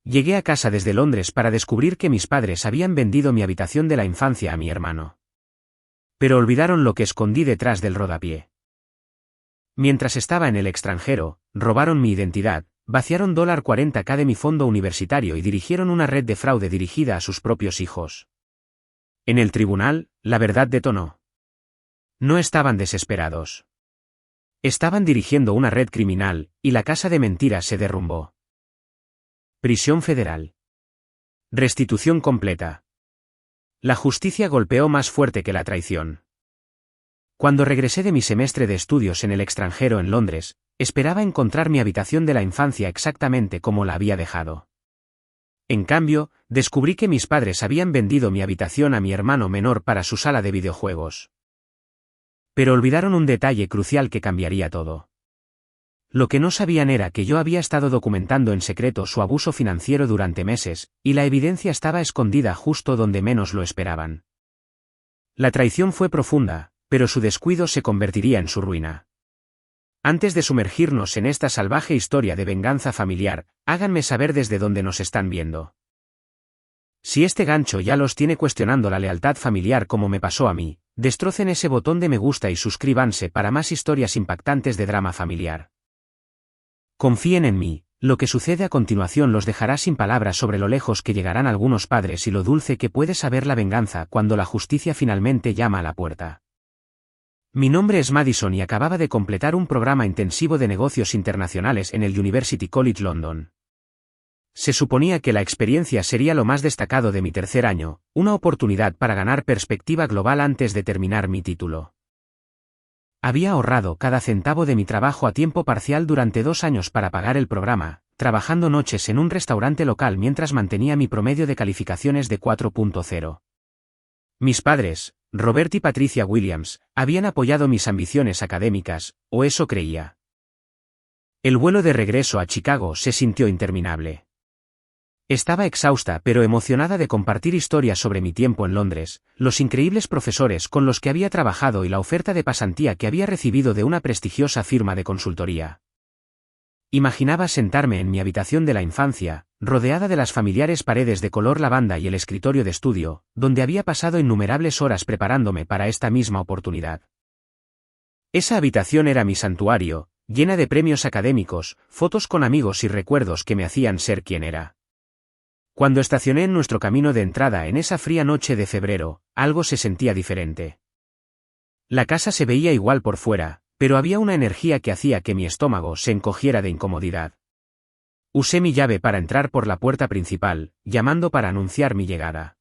Llegué a casa desde Londres para descubrir que mis padres habían vendido mi habitación de la infancia a mi hermano. Pero olvidaron lo que escondí detrás del rodapié. Mientras estaba en el extranjero, robaron mi identidad, vaciaron $40K de mi fondo universitario y dirigieron una red de fraude dirigida a sus propios hijos. En el tribunal, la verdad detonó. No estaban desesperados. Estaban dirigiendo una red criminal, y la casa de mentiras se derrumbó. Prisión federal. Restitución completa. La justicia golpeó más fuerte que la traición. Cuando regresé de mi semestre de estudios en el extranjero en Londres, esperaba encontrar mi habitación de la infancia exactamente como la había dejado. En cambio, descubrí que mis padres habían vendido mi habitación a mi hermano menor para su sala de videojuegos. Pero olvidaron un detalle crucial que cambiaría todo. Lo que no sabían era que yo había estado documentando en secreto su abuso financiero durante meses, y la evidencia estaba escondida justo donde menos lo esperaban. La traición fue profunda, pero su descuido se convertiría en su ruina. Antes de sumergirnos en esta salvaje historia de venganza familiar, háganme saber desde dónde nos están viendo. Si este gancho ya los tiene cuestionando la lealtad familiar como me pasó a mí, destrocen ese botón de me gusta y suscríbanse para más historias impactantes de drama familiar. Confíen en mí, lo que sucede a continuación los dejará sin palabras sobre lo lejos que llegarán algunos padres y lo dulce que puede saber la venganza cuando la justicia finalmente llama a la puerta. Mi nombre es Madison y acababa de completar un programa intensivo de negocios internacionales en el University College London. Se suponía que la experiencia sería lo más destacado de mi tercer año, una oportunidad para ganar perspectiva global antes de terminar mi título. Había ahorrado cada centavo de mi trabajo a tiempo parcial durante 2 años para pagar el programa, trabajando noches en un restaurante local mientras mantenía mi promedio de calificaciones de 4.0. Mis padres, Robert y Patricia Williams, habían apoyado mis ambiciones académicas, o eso creía. El vuelo de regreso a Chicago se sintió interminable. Estaba exhausta pero emocionada de compartir historias sobre mi tiempo en Londres, los increíbles profesores con los que había trabajado y la oferta de pasantía que había recibido de una prestigiosa firma de consultoría. Imaginaba sentarme en mi habitación de la infancia, rodeada de las familiares paredes de color lavanda y el escritorio de estudio, donde había pasado innumerables horas preparándome para esta misma oportunidad. Esa habitación era mi santuario, llena de premios académicos, fotos con amigos y recuerdos que me hacían ser quien era. Cuando estacioné en nuestro camino de entrada en esa fría noche de febrero, algo se sentía diferente. La casa se veía igual por fuera, pero había una energía que hacía que mi estómago se encogiera de incomodidad. Usé mi llave para entrar por la puerta principal, llamando para anunciar mi llegada.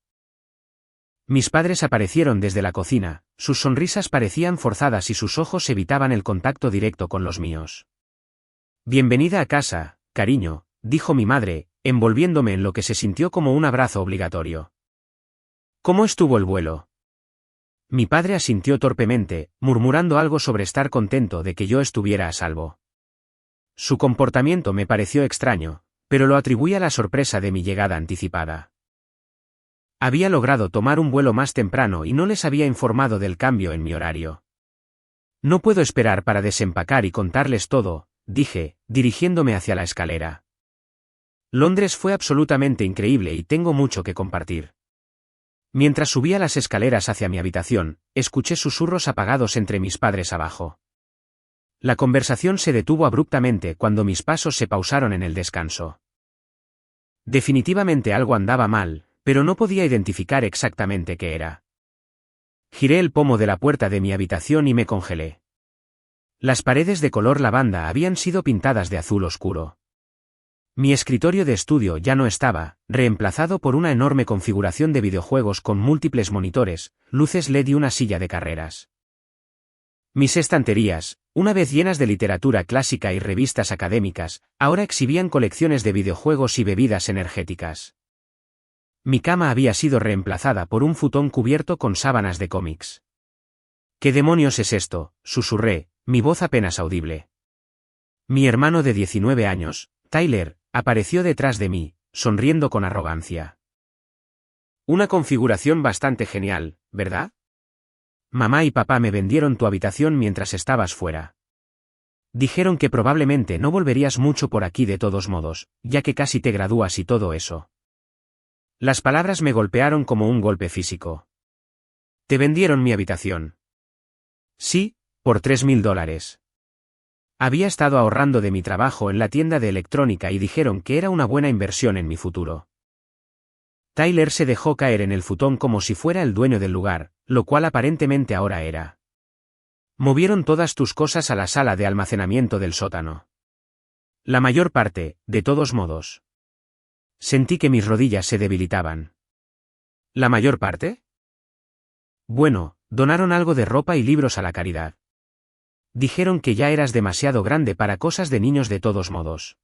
Mis padres aparecieron desde la cocina, sus sonrisas parecían forzadas y sus ojos evitaban el contacto directo con los míos. «Bienvenida a casa, cariño», dijo mi madre, envolviéndome en lo que se sintió como un abrazo obligatorio. «¿Cómo estuvo el vuelo?» Mi padre asintió torpemente, murmurando algo sobre estar contento de que yo estuviera a salvo. Su comportamiento me pareció extraño, pero lo atribuí a la sorpresa de mi llegada anticipada. Había logrado tomar un vuelo más temprano y no les había informado del cambio en mi horario. «No puedo esperar para desempacar y contarles todo», dije, dirigiéndome hacia la escalera. Londres fue absolutamente increíble y tengo mucho que compartir. Mientras subía las escaleras hacia mi habitación, escuché susurros apagados entre mis padres abajo. La conversación se detuvo abruptamente cuando mis pasos se pausaron en el descanso. Definitivamente algo andaba mal, pero no podía identificar exactamente qué era. Giré el pomo de la puerta de mi habitación y me congelé. Las paredes de color lavanda habían sido pintadas de azul oscuro. Mi escritorio de estudio ya no estaba, reemplazado por una enorme configuración de videojuegos con múltiples monitores, luces LED y una silla de carreras. Mis estanterías, una vez llenas de literatura clásica y revistas académicas, ahora exhibían colecciones de videojuegos y bebidas energéticas. Mi cama había sido reemplazada por un futón cubierto con sábanas de cómics. «¿Qué demonios es esto?», susurré, mi voz apenas audible. Mi hermano de 19 años, Tyler, apareció detrás de mí, sonriendo con arrogancia. «Una configuración bastante genial, ¿verdad? Mamá y papá me vendieron tu habitación mientras estabas fuera». Dijeron que probablemente no volverías mucho por aquí de todos modos, ya que casi te gradúas y todo eso. Las palabras me golpearon como un golpe físico. ¿Te vendieron mi habitación? Sí, por $3.000. Había estado ahorrando de mi trabajo en la tienda de electrónica y dijeron que era una buena inversión en mi futuro. Tyler se dejó caer en el futón como si fuera el dueño del lugar, lo cual aparentemente ahora era. Movieron todas tus cosas a la sala de almacenamiento del sótano. La mayor parte, de todos modos. Sentí que mis rodillas se debilitaban. ¿La mayor parte? Bueno, donaron algo de ropa y libros a la caridad. Dijeron que ya eras demasiado grande para cosas de niños de todos modos.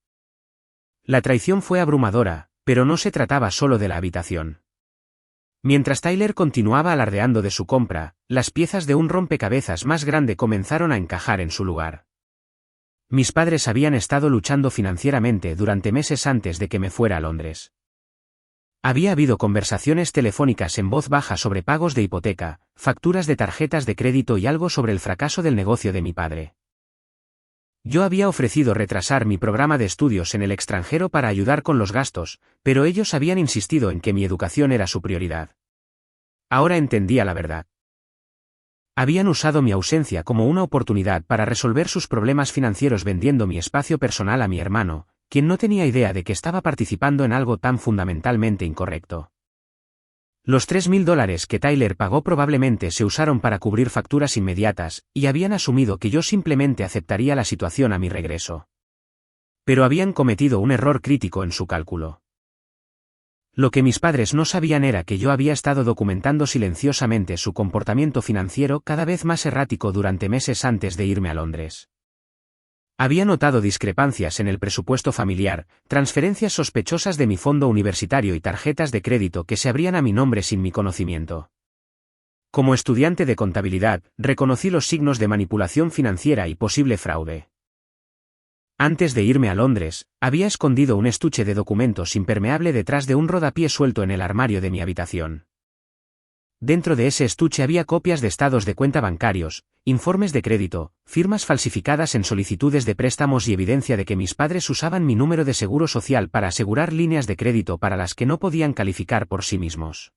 La traición fue abrumadora, pero no se trataba solo de la habitación. Mientras Tyler continuaba alardeando de su compra, las piezas de un rompecabezas más grande comenzaron a encajar en su lugar. Mis padres habían estado luchando financieramente durante meses antes de que me fuera a Londres. Había habido conversaciones telefónicas en voz baja sobre pagos de hipoteca, facturas de tarjetas de crédito y algo sobre el fracaso del negocio de mi padre. Yo había ofrecido retrasar mi programa de estudios en el extranjero para ayudar con los gastos, pero ellos habían insistido en que mi educación era su prioridad. Ahora entendía la verdad. Habían usado mi ausencia como una oportunidad para resolver sus problemas financieros vendiendo mi espacio personal a mi hermano, quien no tenía idea de que estaba participando en algo tan fundamentalmente incorrecto. Los $3.000 que Tyler pagó probablemente se usaron para cubrir facturas inmediatas, y habían asumido que yo simplemente aceptaría la situación a mi regreso. Pero habían cometido un error crítico en su cálculo. Lo que mis padres no sabían era que yo había estado documentando silenciosamente su comportamiento financiero cada vez más errático durante meses antes de irme a Londres. Había notado discrepancias en el presupuesto familiar, transferencias sospechosas de mi fondo universitario y tarjetas de crédito que se abrían a mi nombre sin mi conocimiento. Como estudiante de contabilidad, reconocí los signos de manipulación financiera y posible fraude. Antes de irme a Londres, había escondido un estuche de documentos impermeable detrás de un rodapié suelto en el armario de mi habitación. Dentro de ese estuche había copias de estados de cuenta bancarios, informes de crédito, firmas falsificadas en solicitudes de préstamos y evidencia de que mis padres usaban mi número de seguro social para asegurar líneas de crédito para las que no podían calificar por sí mismos.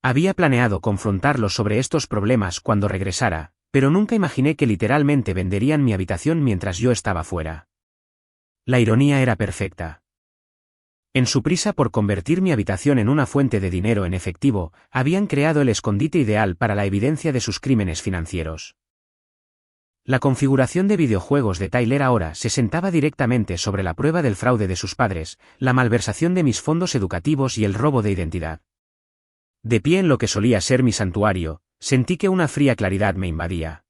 Había planeado confrontarlos sobre estos problemas cuando regresara, pero nunca imaginé que literalmente venderían mi habitación mientras yo estaba fuera. La ironía era perfecta. En su prisa por convertir mi habitación en una fuente de dinero en efectivo, habían creado el escondite ideal para la evidencia de sus crímenes financieros. La configuración de videojuegos de Tyler ahora se sentaba directamente sobre la prueba del fraude de sus padres, la malversación de mis fondos educativos y el robo de identidad. De pie en lo que solía ser mi santuario, sentí que una fría claridad me invadía.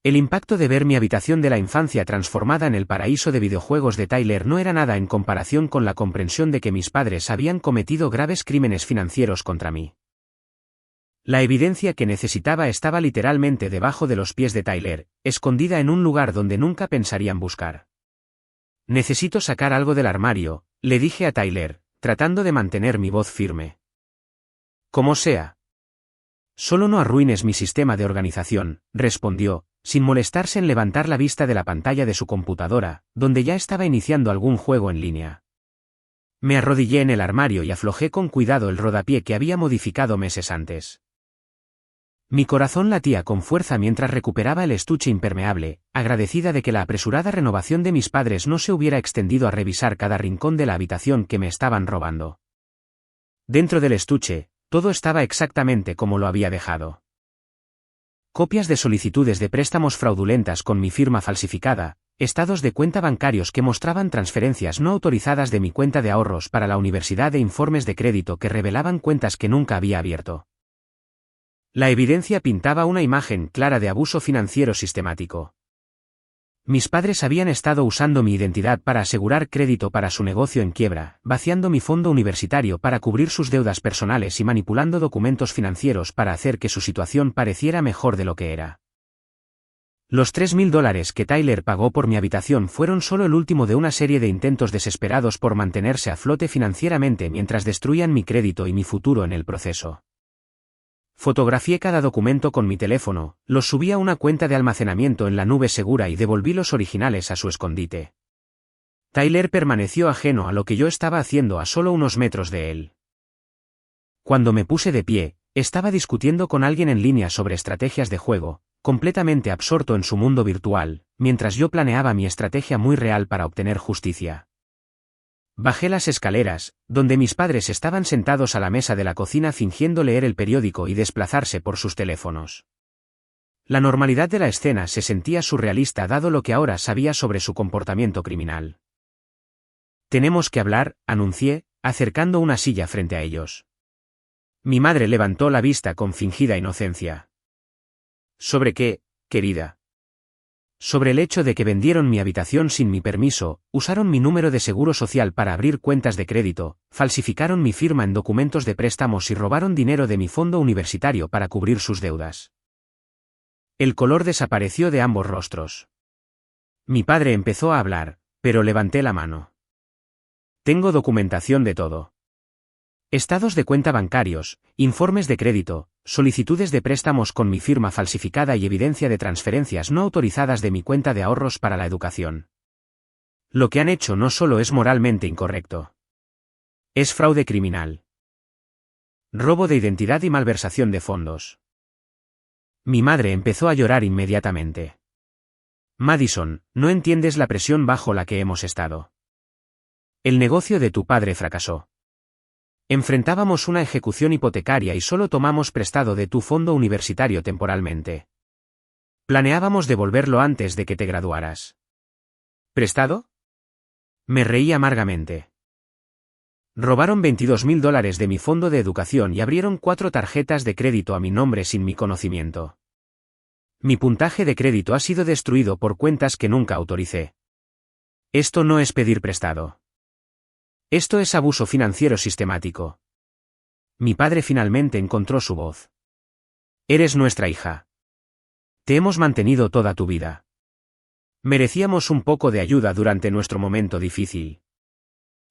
El impacto de ver mi habitación de la infancia transformada en el paraíso de videojuegos de Tyler no era nada en comparación con la comprensión de que mis padres habían cometido graves crímenes financieros contra mí. La evidencia que necesitaba estaba literalmente debajo de los pies de Tyler, escondida en un lugar donde nunca pensarían buscar. Necesito sacar algo del armario, le dije a Tyler, tratando de mantener mi voz firme. Como sea. Solo no arruines mi sistema de organización, respondió, sin molestarse en levantar la vista de la pantalla de su computadora, donde ya estaba iniciando algún juego en línea. Me arrodillé en el armario y aflojé con cuidado el rodapié que había modificado meses antes. Mi corazón latía con fuerza mientras recuperaba el estuche impermeable, agradecida de que la apresurada renovación de mis padres no se hubiera extendido a revisar cada rincón de la habitación que me estaban robando. Dentro del estuche, todo estaba exactamente como lo había dejado. Copias de solicitudes de préstamos fraudulentas con mi firma falsificada, estados de cuenta bancarios que mostraban transferencias no autorizadas de mi cuenta de ahorros para la universidad e informes de crédito que revelaban cuentas que nunca había abierto. La evidencia pintaba una imagen clara de abuso financiero sistemático. Mis padres habían estado usando mi identidad para asegurar crédito para su negocio en quiebra, vaciando mi fondo universitario para cubrir sus deudas personales y manipulando documentos financieros para hacer que su situación pareciera mejor de lo que era. Los $3.000 que Tyler pagó por mi habitación fueron solo el último de una serie de intentos desesperados por mantenerse a flote financieramente mientras destruían mi crédito y mi futuro en el proceso. Fotografié cada documento con mi teléfono, los subí a una cuenta de almacenamiento en la nube segura y devolví los originales a su escondite. Tyler permaneció ajeno a lo que yo estaba haciendo a solo unos metros de él. Cuando me puse de pie, estaba discutiendo con alguien en línea sobre estrategias de juego, completamente absorto en su mundo virtual, mientras yo planeaba mi estrategia muy real para obtener justicia. Bajé las escaleras, donde mis padres estaban sentados a la mesa de la cocina fingiendo leer el periódico y desplazarse por sus teléfonos. La normalidad de la escena se sentía surrealista dado lo que ahora sabía sobre su comportamiento criminal. «Tenemos que hablar», anuncié, acercando una silla frente a ellos. Mi madre levantó la vista con fingida inocencia. «¿Sobre qué, querida?» «Sobre el hecho de que vendieron mi habitación sin mi permiso, usaron mi número de seguro social para abrir cuentas de crédito, falsificaron mi firma en documentos de préstamos y robaron dinero de mi fondo universitario para cubrir sus deudas». El color desapareció de ambos rostros. Mi padre empezó a hablar, pero levanté la mano. «Tengo documentación de todo. Estados de cuenta bancarios, informes de crédito, solicitudes de préstamos con mi firma falsificada y evidencia de transferencias no autorizadas de mi cuenta de ahorros para la educación. Lo que han hecho no solo es moralmente incorrecto. Es fraude criminal. Robo de identidad y malversación de fondos». Mi madre empezó a llorar inmediatamente. «Madison, no entiendes la presión bajo la que hemos estado. El negocio de tu padre fracasó. Enfrentábamos una ejecución hipotecaria y solo tomamos prestado de tu fondo universitario temporalmente. Planeábamos devolverlo antes de que te graduaras». ¿Prestado? Me reí amargamente. Robaron $22,000 de mi fondo de educación y abrieron 4 tarjetas de crédito a mi nombre sin mi conocimiento. Mi puntaje de crédito ha sido destruido por cuentas que nunca autoricé. Esto no es pedir prestado. Esto es abuso financiero sistemático. Mi padre finalmente encontró su voz. «Eres nuestra hija. Te hemos mantenido toda tu vida. Merecíamos un poco de ayuda durante nuestro momento difícil».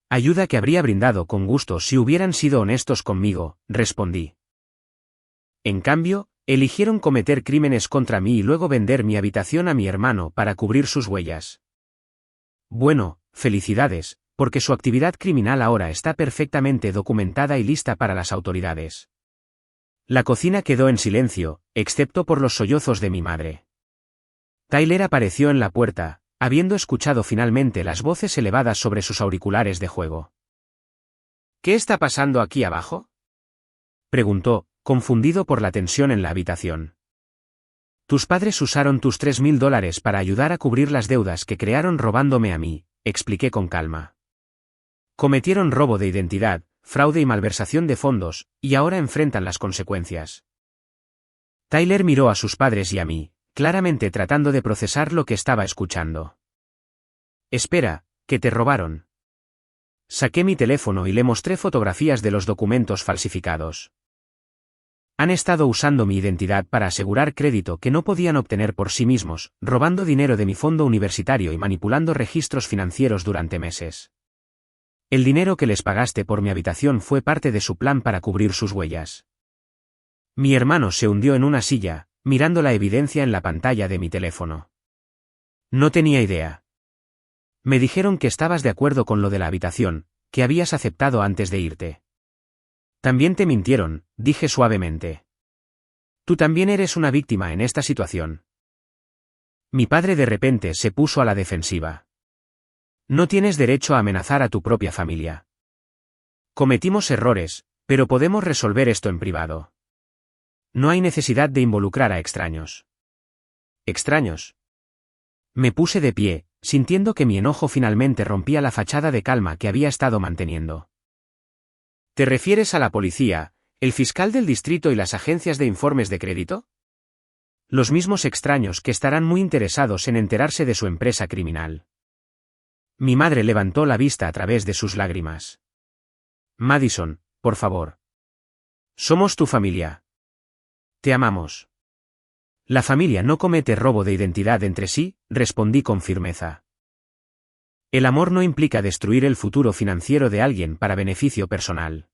«Ayuda que habría brindado con gusto si hubieran sido honestos conmigo», respondí. «En cambio, eligieron cometer crímenes contra mí y luego vender mi habitación a mi hermano para cubrir sus huellas. Bueno, felicidades, porque su actividad criminal ahora está perfectamente documentada y lista para las autoridades». La cocina quedó en silencio, excepto por los sollozos de mi madre. Tyler apareció en la puerta, habiendo escuchado finalmente las voces elevadas sobre sus auriculares de juego. «¿Qué está pasando aquí abajo?», preguntó, confundido por la tensión en la habitación. «Tus padres usaron tus $3,000 para ayudar a cubrir las deudas que crearon robándome a mí», expliqué con calma. «Cometieron robo de identidad, fraude y malversación de fondos, y ahora enfrentan las consecuencias». Tyler miró a sus padres y a mí, claramente tratando de procesar lo que estaba escuchando. «Espera, ¿que te robaron?». Saqué mi teléfono y le mostré fotografías de los documentos falsificados. «Han estado usando mi identidad para asegurar crédito que no podían obtener por sí mismos, robando dinero de mi fondo universitario y manipulando registros financieros durante meses. El dinero que les pagaste por mi habitación fue parte de su plan para cubrir sus huellas». Mi hermano se hundió en una silla, mirando la evidencia en la pantalla de mi teléfono. «No tenía idea. Me dijeron que estabas de acuerdo con lo de la habitación, que habías aceptado antes de irte». «También te mintieron», dije suavemente. «Tú también eres una víctima en esta situación». Mi padre de repente se puso a la defensiva. «No tienes derecho a amenazar a tu propia familia. Cometimos errores, pero podemos resolver esto en privado. No hay necesidad de involucrar a extraños». «¿Extraños?». Me puse de pie, sintiendo que mi enojo finalmente rompía la fachada de calma que había estado manteniendo. «¿Te refieres a la policía, el fiscal del distrito y las agencias de informes de crédito? Los mismos extraños que estarán muy interesados en enterarse de su empresa criminal». Mi madre levantó la vista a través de sus lágrimas. «Madison, por favor. Somos tu familia. Te amamos». «La familia no comete robo de identidad entre sí», respondí con firmeza. «El amor no implica destruir el futuro financiero de alguien para beneficio personal.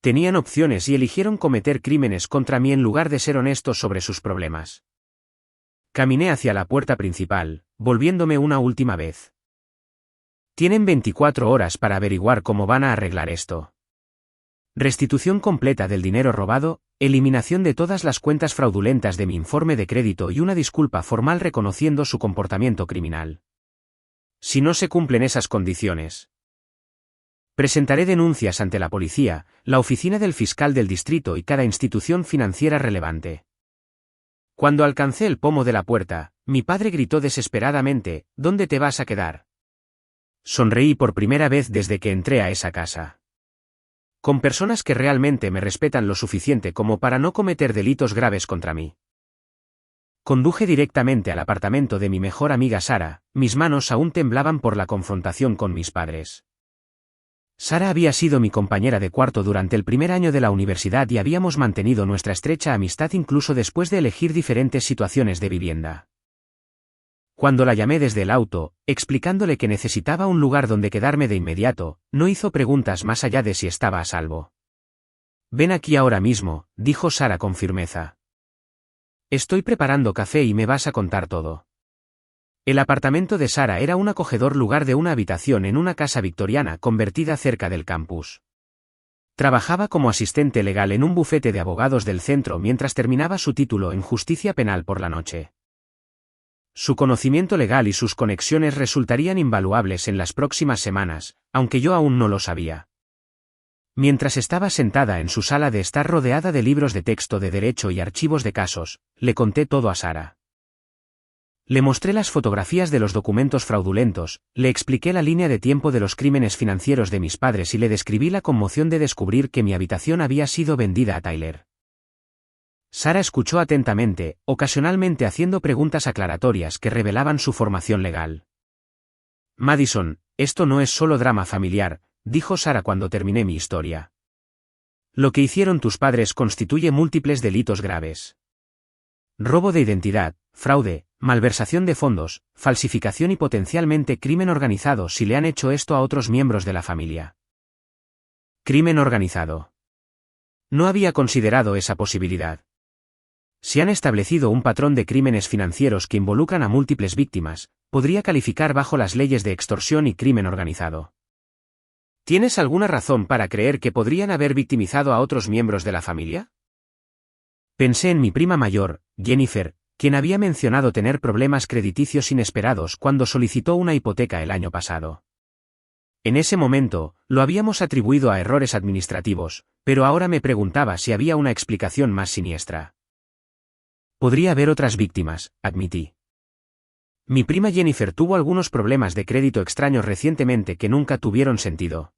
Tenían opciones y eligieron cometer crímenes contra mí en lugar de ser honestos sobre sus problemas. Caminé hacia la puerta principal, volviéndome una última vez. Tienen 24 horas para averiguar cómo van a arreglar esto. Restitución completa del dinero robado, eliminación de todas las cuentas fraudulentas de mi informe de crédito y una disculpa formal reconociendo su comportamiento criminal. Si no se cumplen esas condiciones, presentaré denuncias ante la policía, la oficina del fiscal del distrito y cada institución financiera relevante. Cuando alcancé el pomo de la puerta, mi padre gritó desesperadamente, ¿dónde te vas a quedar? Sonreí por primera vez desde que entré a esa casa. Con personas que realmente me respetan lo suficiente como para no cometer delitos graves contra mí. Conduje directamente al apartamento de mi mejor amiga Sara, mis manos aún temblaban por la confrontación con mis padres. Sara había sido mi compañera de cuarto durante el primer año de la universidad y habíamos mantenido nuestra estrecha amistad incluso después de elegir diferentes situaciones de vivienda. Cuando la llamé desde el auto, explicándole que necesitaba un lugar donde quedarme de inmediato, no hizo preguntas más allá de si estaba a salvo. Ven aquí ahora mismo, dijo Sara con firmeza. Estoy preparando café y me vas a contar todo. El apartamento de Sara era un acogedor lugar de una habitación en una casa victoriana convertida cerca del campus. Trabajaba como asistente legal en un bufete de abogados del centro mientras terminaba su título en justicia penal por la noche. Su conocimiento legal y sus conexiones resultarían invaluables en las próximas semanas, aunque yo aún no lo sabía. Mientras estaba sentada en su sala de estar rodeada de libros de texto de derecho y archivos de casos, le conté todo a Sara. Le mostré las fotografías de los documentos fraudulentos, le expliqué la línea de tiempo de los crímenes financieros de mis padres y le describí la conmoción de descubrir que mi habitación había sido vendida a Tyler. Sara escuchó atentamente, ocasionalmente haciendo preguntas aclaratorias que revelaban su formación legal. Madison, esto no es solo drama familiar, dijo Sara cuando terminé mi historia. Lo que hicieron tus padres constituye múltiples delitos graves. Robo de identidad, fraude, malversación de fondos, falsificación y potencialmente crimen organizado si le han hecho esto a otros miembros de la familia. Crimen organizado. No había considerado esa posibilidad. Si han establecido un patrón de crímenes financieros que involucran a múltiples víctimas, podría calificar bajo las leyes de extorsión y crimen organizado. ¿Tienes alguna razón para creer que podrían haber victimizado a otros miembros de la familia? Pensé en mi prima mayor, Jennifer, quien había mencionado tener problemas crediticios inesperados cuando solicitó una hipoteca el año pasado. En ese momento, lo habíamos atribuido a errores administrativos, pero ahora me preguntaba si había una explicación más siniestra. Podría haber otras víctimas, admití. Mi prima Jennifer tuvo algunos problemas de crédito extraños recientemente que nunca tuvieron sentido.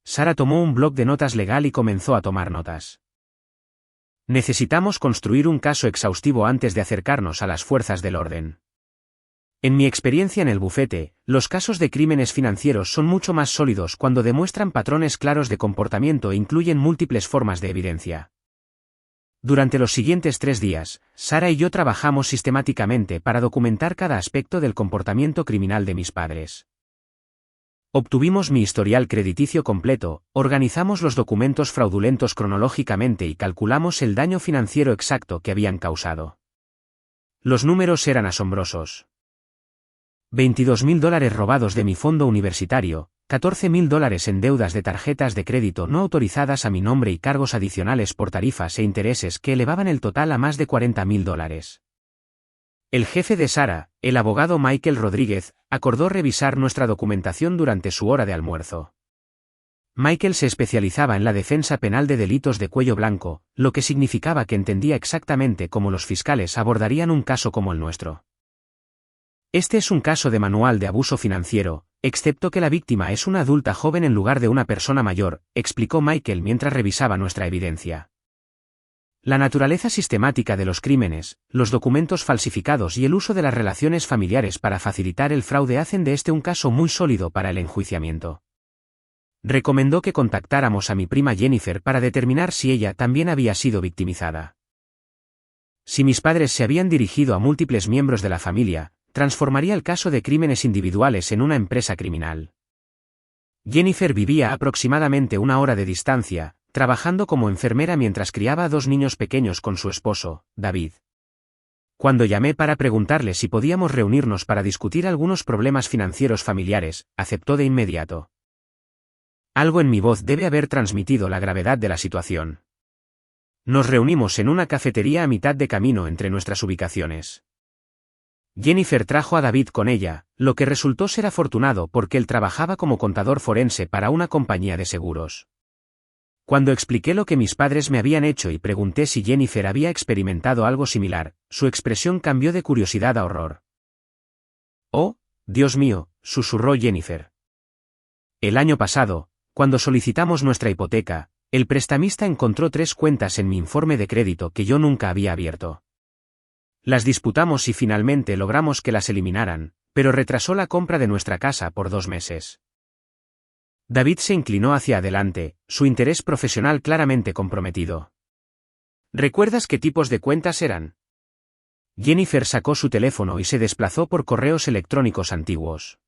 Sara tomó un bloc de notas legal y comenzó a tomar notas. Necesitamos construir un caso exhaustivo antes de acercarnos a las fuerzas del orden. En mi experiencia en el bufete, los casos de crímenes financieros son mucho más sólidos cuando demuestran patrones claros de comportamiento e incluyen múltiples formas de evidencia. Durante los siguientes 3 días, Sara y yo trabajamos sistemáticamente para documentar cada aspecto del comportamiento criminal de mis padres. Obtuvimos mi historial crediticio completo, organizamos los documentos fraudulentos cronológicamente y calculamos el daño financiero exacto que habían causado. Los números eran asombrosos. $22.000 robados de mi fondo universitario, $14.000 en deudas de tarjetas de crédito no autorizadas a mi nombre y cargos adicionales por tarifas e intereses que elevaban el total a más de $40.000. El jefe de Sara, el abogado Michael Rodríguez, acordó revisar nuestra documentación durante su hora de almuerzo. Michael se especializaba en la defensa penal de delitos de cuello blanco, lo que significaba que entendía exactamente cómo los fiscales abordarían un caso como el nuestro. Este es un caso de manual de abuso financiero, excepto que la víctima es una adulta joven en lugar de una persona mayor, explicó Michael mientras revisaba nuestra evidencia. La naturaleza sistemática de los crímenes, los documentos falsificados y el uso de las relaciones familiares para facilitar el fraude hacen de este un caso muy sólido para el enjuiciamiento. Recomendó que contactáramos a mi prima Jennifer para determinar si ella también había sido victimizada. Si mis padres se habían dirigido a múltiples miembros de la familia, transformaría el caso de crímenes individuales en una empresa criminal. Jennifer vivía a aproximadamente 1 hora de distancia, trabajando como enfermera mientras criaba a 2 niños pequeños con su esposo, David. Cuando llamé para preguntarle si podíamos reunirnos para discutir algunos problemas financieros familiares, aceptó de inmediato. Algo en mi voz debe haber transmitido la gravedad de la situación. Nos reunimos en una cafetería a mitad de camino entre nuestras ubicaciones. Jennifer trajo a David con ella, lo que resultó ser afortunado porque él trabajaba como contador forense para una compañía de seguros. Cuando expliqué lo que mis padres me habían hecho y pregunté si Jennifer había experimentado algo similar, su expresión cambió de curiosidad a horror. «Oh, Dios mío», susurró Jennifer. El año pasado, cuando solicitamos nuestra hipoteca, el prestamista encontró 3 cuentas en mi informe de crédito que yo nunca había abierto. Las disputamos y finalmente logramos que las eliminaran, pero retrasó la compra de nuestra casa por 2 meses. David se inclinó hacia adelante, su interés profesional claramente comprometido. ¿Recuerdas qué tipos de cuentas eran? Jennifer sacó su teléfono y se desplazó por correos electrónicos antiguos.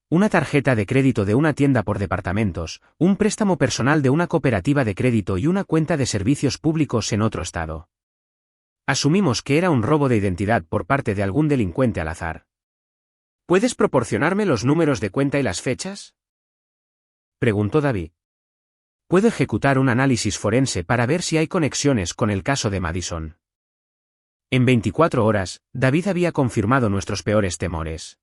Una tarjeta de crédito de una tienda por departamentos, un préstamo personal de una cooperativa de crédito y una cuenta de servicios públicos en otro estado. Asumimos que era un robo de identidad por parte de algún delincuente al azar. ¿Puedes proporcionarme los números de cuenta y las fechas?, preguntó David. Puedo ejecutar un análisis forense para ver si hay conexiones con el caso de Madison. En 24 horas, David había confirmado nuestros peores temores.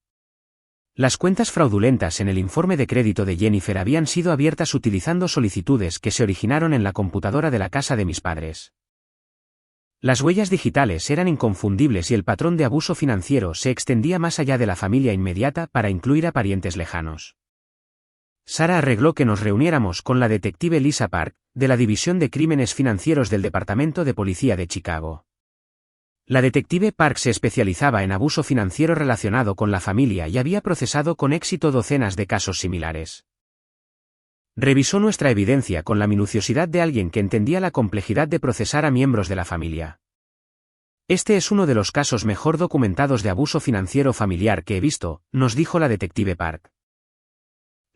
Las cuentas fraudulentas en el informe de crédito de Jennifer habían sido abiertas utilizando solicitudes que se originaron en la computadora de la casa de mis padres. Las huellas digitales eran inconfundibles y el patrón de abuso financiero se extendía más allá de la familia inmediata para incluir a parientes lejanos. Sara arregló que nos reuniéramos con la detective Lisa Park, de la División de Crímenes Financieros del Departamento de Policía de Chicago. La detective Park se especializaba en abuso financiero relacionado con la familia y había procesado con éxito docenas de casos similares. Revisó nuestra evidencia con la minuciosidad de alguien que entendía la complejidad de procesar a miembros de la familia. Este es uno de los casos mejor documentados de abuso financiero familiar que he visto, nos dijo la detective Park.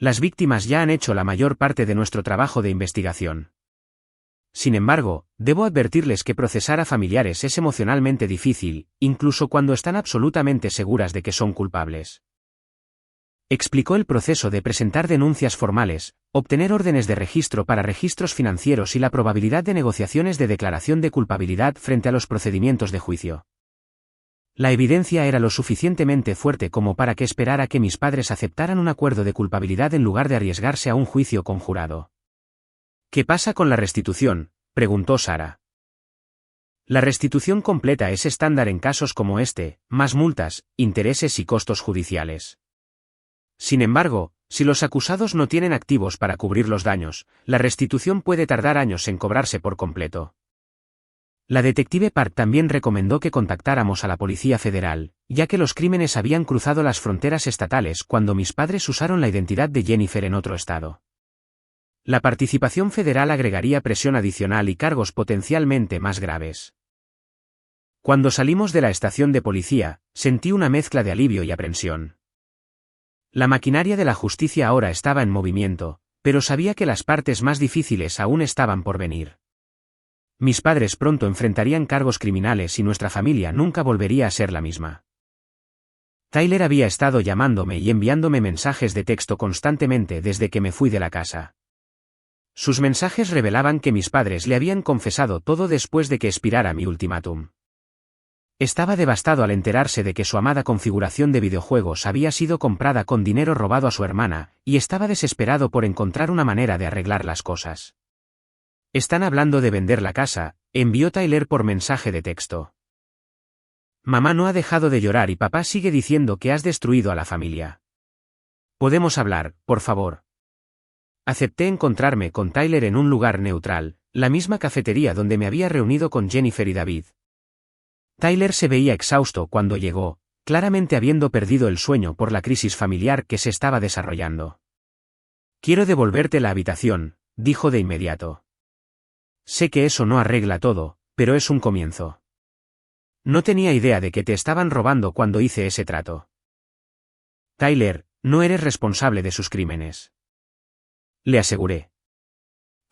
Las víctimas ya han hecho la mayor parte de nuestro trabajo de investigación. Sin embargo, debo advertirles que procesar a familiares es emocionalmente difícil, incluso cuando están absolutamente seguras de que son culpables. Explicó el proceso de presentar denuncias formales, obtener órdenes de registro para registros financieros y la probabilidad de negociaciones de declaración de culpabilidad frente a los procedimientos de juicio. La evidencia era lo suficientemente fuerte como para que esperara que mis padres aceptaran un acuerdo de culpabilidad en lugar de arriesgarse a un juicio conjurado. ¿Qué pasa con la restitución?, preguntó Sara. La restitución completa es estándar en casos como este, más multas, intereses y costos judiciales. Sin embargo, si los acusados no tienen activos para cubrir los daños, la restitución puede tardar años en cobrarse por completo. La detective Park también recomendó que contactáramos a la Policía Federal, ya que los crímenes habían cruzado las fronteras estatales cuando mis padres usaron la identidad de Jennifer en otro estado. La participación federal agregaría presión adicional y cargos potencialmente más graves. Cuando salimos de la estación de policía, sentí una mezcla de alivio y aprensión. La maquinaria de la justicia ahora estaba en movimiento, pero sabía que las partes más difíciles aún estaban por venir. Mis padres pronto enfrentarían cargos criminales y nuestra familia nunca volvería a ser la misma. Tyler había estado llamándome y enviándome mensajes de texto constantemente desde que me fui de la casa. Sus mensajes revelaban que mis padres le habían confesado todo después de que expirara mi ultimátum. Estaba devastado al enterarse de que su amada configuración de videojuegos había sido comprada con dinero robado a su hermana, y estaba desesperado por encontrar una manera de arreglar las cosas. «Están hablando de vender la casa», envió Tyler por mensaje de texto. «Mamá no ha dejado de llorar y papá sigue diciendo que has destruido a la familia. ¿Podemos hablar, por favor?» Acepté encontrarme con Tyler en un lugar neutral, la misma cafetería donde me había reunido con Jennifer y David. Tyler se veía exhausto cuando llegó, claramente habiendo perdido el sueño por la crisis familiar que se estaba desarrollando. «Quiero devolverte la habitación», dijo de inmediato. «Sé que eso no arregla todo, pero es un comienzo. No tenía idea de que te estaban robando cuando hice ese trato. Tyler, no eres responsable de sus crímenes», le aseguré.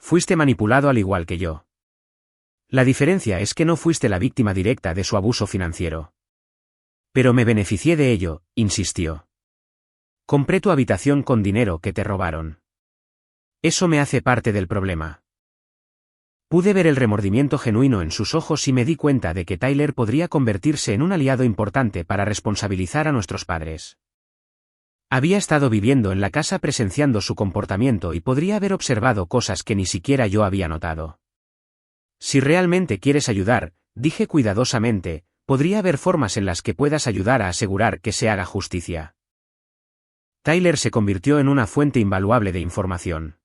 Fuiste manipulado al igual que yo. La diferencia es que no fuiste la víctima directa de su abuso financiero. Pero me beneficié de ello, insistió. Compré tu habitación con dinero que te robaron. Eso me hace parte del problema. Pude ver el remordimiento genuino en sus ojos y me di cuenta de que Tyler podría convertirse en un aliado importante para responsabilizar a nuestros padres. Había estado viviendo en la casa presenciando su comportamiento y podría haber observado cosas que ni siquiera yo había notado. Si realmente quieres ayudar, dije cuidadosamente, podría haber formas en las que puedas ayudar a asegurar que se haga justicia. Tyler se convirtió en una fuente invaluable de información.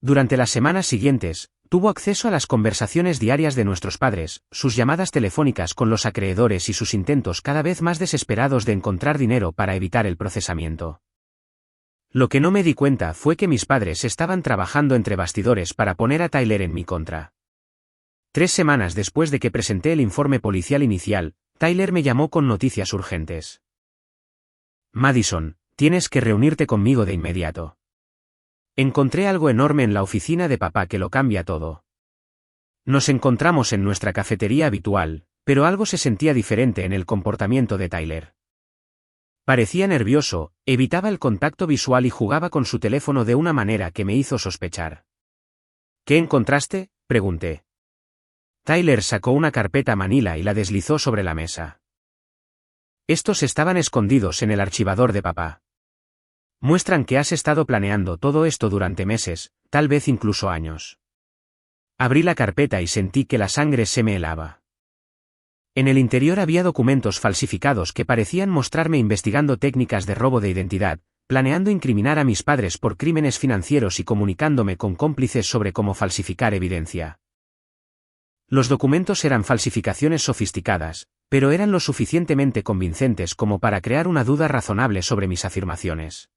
Durante las semanas siguientes, tuvo acceso a las conversaciones diarias de nuestros padres, sus llamadas telefónicas con los acreedores y sus intentos cada vez más desesperados de encontrar dinero para evitar el procesamiento. Lo que no me di cuenta fue que mis padres estaban trabajando entre bastidores para poner a Tyler en mi contra. 3 semanas después de que presenté el informe policial inicial, Tyler me llamó con noticias urgentes. Madison, tienes que reunirte conmigo de inmediato. Encontré algo enorme en la oficina de papá que lo cambia todo. Nos encontramos en nuestra cafetería habitual, pero algo se sentía diferente en el comportamiento de Tyler. Parecía nervioso, evitaba el contacto visual y jugaba con su teléfono de una manera que me hizo sospechar. ¿Qué encontraste?, pregunté. Tyler sacó una carpeta manila y la deslizó sobre la mesa. Estos estaban escondidos en el archivador de papá. Muestran que has estado planeando todo esto durante meses, tal vez incluso años. Abrí la carpeta y sentí que la sangre se me helaba. En el interior había documentos falsificados que parecían mostrarme investigando técnicas de robo de identidad, planeando incriminar a mis padres por crímenes financieros y comunicándome con cómplices sobre cómo falsificar evidencia. Los documentos eran falsificaciones sofisticadas, pero eran lo suficientemente convincentes como para crear una duda razonable sobre mis afirmaciones.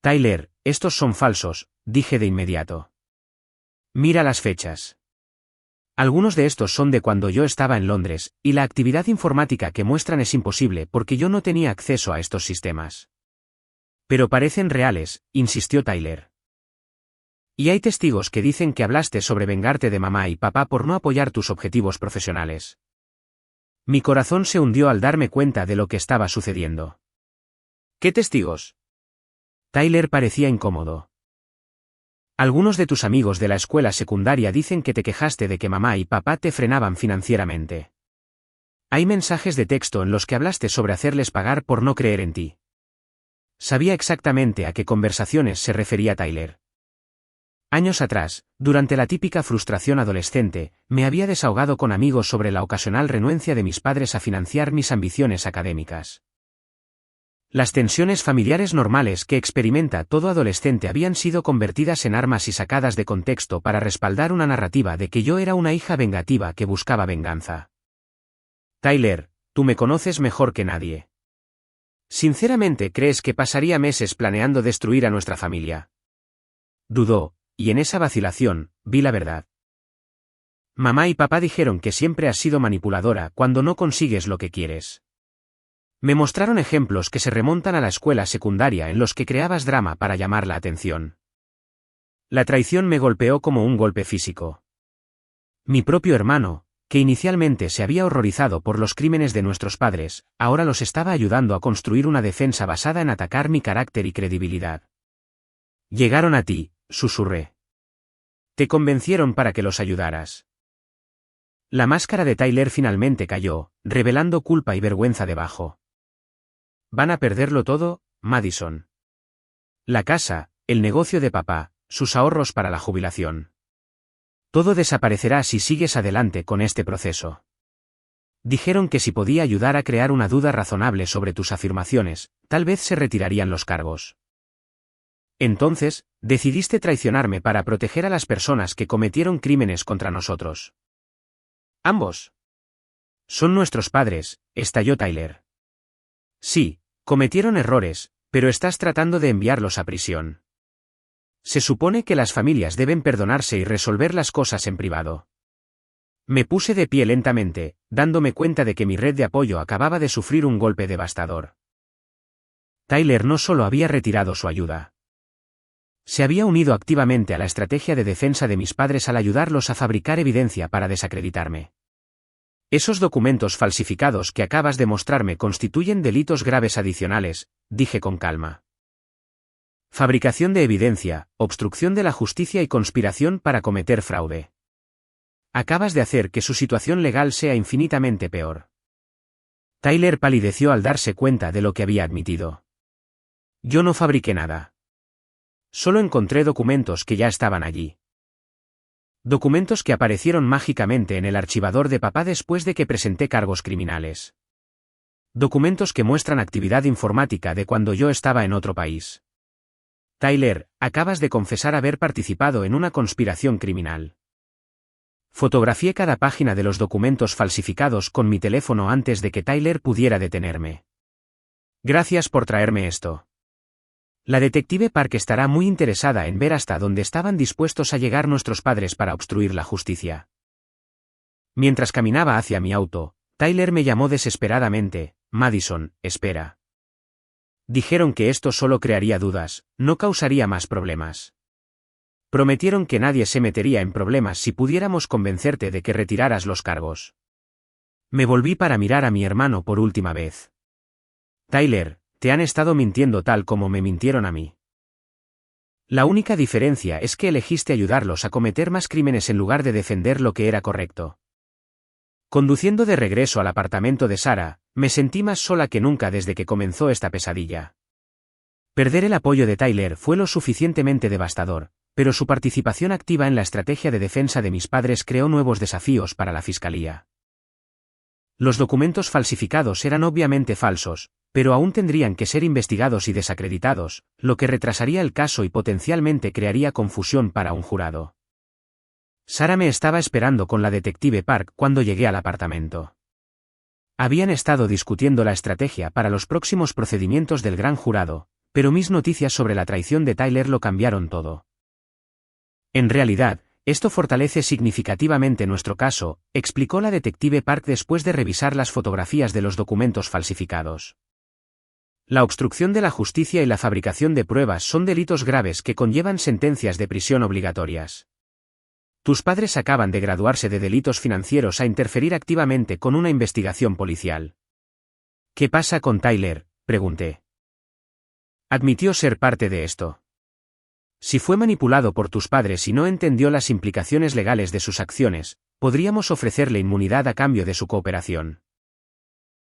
Tyler, estos son falsos, dije de inmediato. Mira las fechas. Algunos de estos son de cuando yo estaba en Londres, y la actividad informática que muestran es imposible porque yo no tenía acceso a estos sistemas. Pero parecen reales, insistió Tyler. Y hay testigos que dicen que hablaste sobre vengarte de mamá y papá por no apoyar tus objetivos profesionales. Mi corazón se hundió al darme cuenta de lo que estaba sucediendo. ¿Qué testigos? Tyler parecía incómodo. Algunos de tus amigos de la escuela secundaria dicen que te quejaste de que mamá y papá te frenaban financieramente. Hay mensajes de texto en los que hablaste sobre hacerles pagar por no creer en ti. Sabía exactamente a qué conversaciones se refería Tyler. Años atrás, durante la típica frustración adolescente, me había desahogado con amigos sobre la ocasional renuencia de mis padres a financiar mis ambiciones académicas. Las tensiones familiares normales que experimenta todo adolescente habían sido convertidas en armas y sacadas de contexto para respaldar una narrativa de que yo era una hija vengativa que buscaba venganza. Tyler, tú me conoces mejor que nadie. ¿Sinceramente crees que pasaría meses planeando destruir a nuestra familia? Dudó, y en esa vacilación, vi la verdad. Mamá y papá dijeron que siempre has sido manipuladora cuando no consigues lo que quieres. Me mostraron ejemplos que se remontan a la escuela secundaria en los que creabas drama para llamar la atención. La traición me golpeó como un golpe físico. Mi propio hermano, que inicialmente se había horrorizado por los crímenes de nuestros padres, ahora los estaba ayudando a construir una defensa basada en atacar mi carácter y credibilidad. Llegaron a ti, susurré. Te convencieron para que los ayudaras. La máscara de Tyler finalmente cayó, revelando culpa y vergüenza debajo. Van a perderlo todo, Madison. La casa, el negocio de papá, sus ahorros para la jubilación. Todo desaparecerá si sigues adelante con este proceso. Dijeron que si podía ayudar a crear una duda razonable sobre tus afirmaciones, tal vez se retirarían los cargos. Entonces, decidiste traicionarme para proteger a las personas que cometieron crímenes contra nosotros. Ambos. Son nuestros padres, estalló Tyler. Sí, cometieron errores, pero estás tratando de enviarlos a prisión. Se supone que las familias deben perdonarse y resolver las cosas en privado. Me puse de pie lentamente, dándome cuenta de que mi red de apoyo acababa de sufrir un golpe devastador. Tyler no solo había retirado su ayuda, Se había unido activamente a la estrategia de defensa de mis padres al ayudarlos a fabricar evidencia para desacreditarme. Esos documentos falsificados que acabas de mostrarme constituyen delitos graves adicionales, dije con calma. Fabricación de evidencia, obstrucción de la justicia y conspiración para cometer fraude. Acabas de hacer que su situación legal sea infinitamente peor. Tyler palideció al darse cuenta de lo que había admitido. Yo no fabriqué nada. Solo encontré documentos que ya estaban allí. Documentos que aparecieron mágicamente en el archivador de papá después de que presenté cargos criminales. Documentos que muestran actividad informática de cuando yo estaba en otro país. Tyler, acabas de confesar haber participado en una conspiración criminal. Fotografié cada página de los documentos falsificados con mi teléfono antes de que Tyler pudiera detenerme. Gracias por traerme esto. La detective Park estará muy interesada en ver hasta dónde estaban dispuestos a llegar nuestros padres para obstruir la justicia. Mientras caminaba hacia mi auto, Tyler me llamó desesperadamente: Madison, espera. Dijeron que esto solo crearía dudas, no causaría más problemas. Prometieron que nadie se metería en problemas si pudiéramos convencerte de que retiraras los cargos. Me volví para mirar a mi hermano por última vez. Tyler, te han estado mintiendo tal como me mintieron a mí. La única diferencia es que elegiste ayudarlos a cometer más crímenes en lugar de defender lo que era correcto. Conduciendo de regreso al apartamento de Sarah, me sentí más sola que nunca desde que comenzó esta pesadilla. Perder el apoyo de Tyler fue lo suficientemente devastador, pero su participación activa en la estrategia de defensa de mis padres creó nuevos desafíos para la fiscalía. Los documentos falsificados eran obviamente falsos, pero aún tendrían que ser investigados y desacreditados, lo que retrasaría el caso y potencialmente crearía confusión para un jurado. Sarah me estaba esperando con la detective Park cuando llegué al apartamento. Habían estado discutiendo la estrategia para los próximos procedimientos del gran jurado, pero mis noticias sobre la traición de Tyler lo cambiaron todo. En realidad, esto fortalece significativamente nuestro caso, explicó la detective Park después de revisar las fotografías de los documentos falsificados. La obstrucción de la justicia y la fabricación de pruebas son delitos graves que conllevan sentencias de prisión obligatorias. Tus padres acaban de graduarse de delitos financieros a interferir activamente con una investigación policial. ¿Qué pasa con Tyler?, pregunté. Admitió ser parte de esto. Si fue manipulado por tus padres y no entendió las implicaciones legales de sus acciones, podríamos ofrecerle inmunidad a cambio de su cooperación.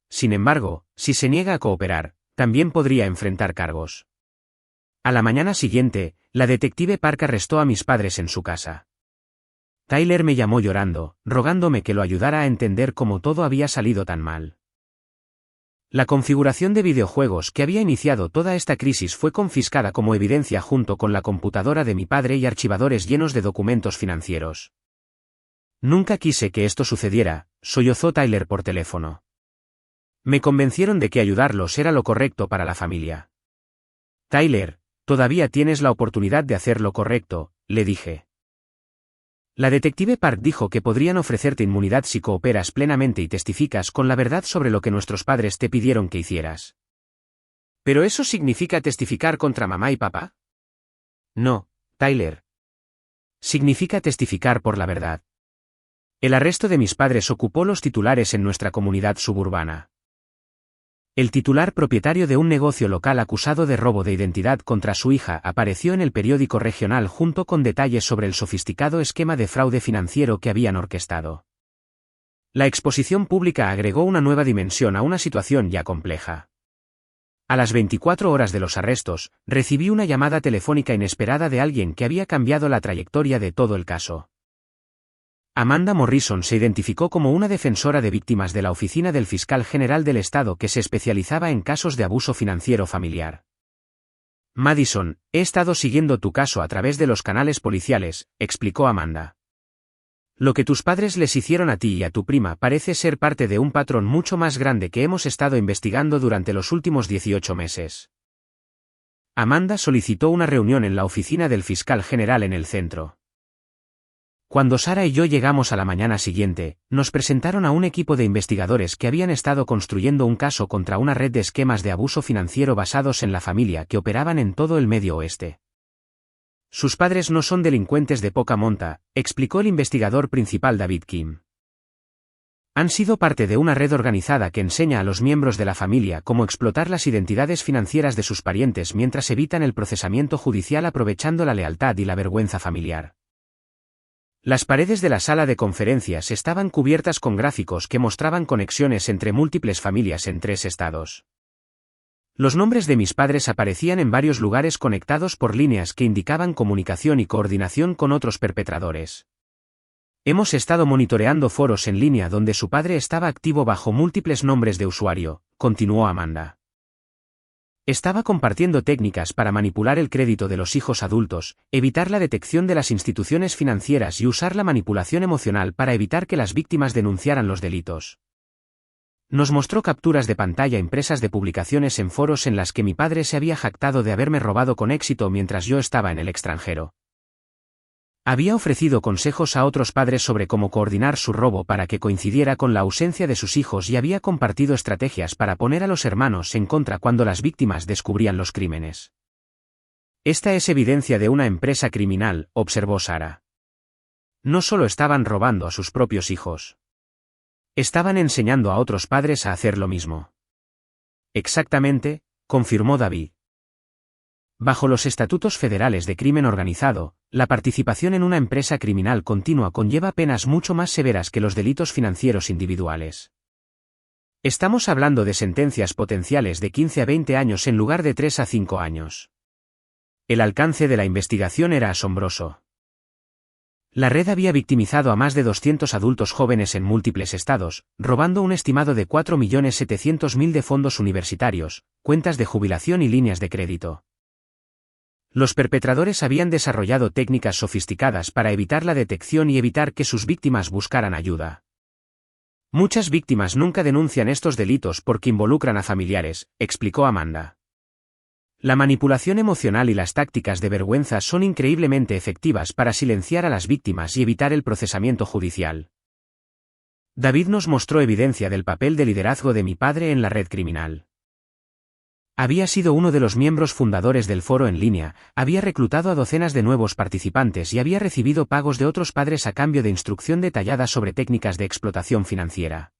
Sin embargo, si se niega a cooperar, también podría enfrentar cargos. A la mañana siguiente, la detective Park arrestó a mis padres en su casa. Tyler me llamó llorando, rogándome que lo ayudara a entender cómo todo había salido tan mal. La configuración de videojuegos que había iniciado toda esta crisis fue confiscada como evidencia junto con la computadora de mi padre y archivadores llenos de documentos financieros. Nunca quise que esto sucediera, sollozó Tyler por teléfono. Me convencieron de que ayudarlos era lo correcto para la familia. Tyler, todavía tienes la oportunidad de hacer lo correcto, le dije. La detective Park dijo que podrían ofrecerte inmunidad si cooperas plenamente y testificas con la verdad sobre lo que nuestros padres te pidieron que hicieras. ¿Pero eso significa testificar contra mamá y papá? No, Tyler. Significa testificar por la verdad. El arresto de mis padres ocupó los titulares en nuestra comunidad suburbana. El titular propietario de un negocio local acusado de robo de identidad contra su hija apareció en el periódico regional junto con detalles sobre el sofisticado esquema de fraude financiero que habían orquestado. La exposición pública agregó una nueva dimensión a una situación ya compleja. A las 24 horas de los arrestos, recibí una llamada telefónica inesperada de alguien que había cambiado la trayectoria de todo el caso. Amanda Morrison se identificó como una defensora de víctimas de la Oficina del Fiscal General del Estado que se especializaba en casos de abuso financiero familiar. Madison, he estado siguiendo tu caso a través de los canales policiales, explicó Amanda. Lo que tus padres les hicieron a ti y a tu prima parece ser parte de un patrón mucho más grande que hemos estado investigando durante los últimos 18 meses. Amanda solicitó una reunión en la oficina del fiscal general en el centro. Cuando Sarah y yo llegamos a la mañana siguiente, nos presentaron a un equipo de investigadores que habían estado construyendo un caso contra una red de esquemas de abuso financiero basados en la familia que operaban en todo el Medio Oeste. Sus padres no son delincuentes de poca monta, explicó el investigador principal David Kim. Han sido parte de una red organizada que enseña a los miembros de la familia cómo explotar las identidades financieras de sus parientes mientras evitan el procesamiento judicial aprovechando la lealtad y la vergüenza familiar. Las paredes de la sala de conferencias estaban cubiertas con gráficos que mostraban conexiones entre múltiples familias en 3 estados. Los nombres de mis padres aparecían en varios lugares conectados por líneas que indicaban comunicación y coordinación con otros perpetradores. Hemos estado monitoreando foros en línea donde su padre estaba activo bajo múltiples nombres de usuario, continuó Amanda. Estaba compartiendo técnicas para manipular el crédito de los hijos adultos, evitar la detección de las instituciones financieras y usar la manipulación emocional para evitar que las víctimas denunciaran los delitos. Nos mostró capturas de pantalla impresas de publicaciones en foros en las que mi padre se había jactado de haberme robado con éxito mientras yo estaba en el extranjero. Había ofrecido consejos a otros padres sobre cómo coordinar su robo para que coincidiera con la ausencia de sus hijos y había compartido estrategias para poner a los hermanos en contra cuando las víctimas descubrían los crímenes. Esta es evidencia de una empresa criminal, observó Sarah. No solo estaban robando a sus propios hijos. Estaban enseñando a otros padres a hacer lo mismo. Exactamente, confirmó David. Bajo los estatutos federales de crimen organizado, la participación en una empresa criminal continua conlleva penas mucho más severas que los delitos financieros individuales. Estamos hablando de sentencias potenciales de 15 a 20 años en lugar de 3 a 5 años. El alcance de la investigación era asombroso. La red había victimizado a más de 200 adultos jóvenes en múltiples estados, robando un estimado de 4.700.000 de fondos universitarios, cuentas de jubilación y líneas de crédito. Los perpetradores habían desarrollado técnicas sofisticadas para evitar la detección y evitar que sus víctimas buscaran ayuda. Muchas víctimas nunca denuncian estos delitos porque involucran a familiares, explicó Amanda. La manipulación emocional y las tácticas de vergüenza son increíblemente efectivas para silenciar a las víctimas y evitar el procesamiento judicial. David nos mostró evidencia del papel de liderazgo de mi padre en la red criminal. Había sido uno de los miembros fundadores del foro en línea, había reclutado a docenas de nuevos participantes y había recibido pagos de otros padres a cambio de instrucción detallada sobre técnicas de explotación financiera.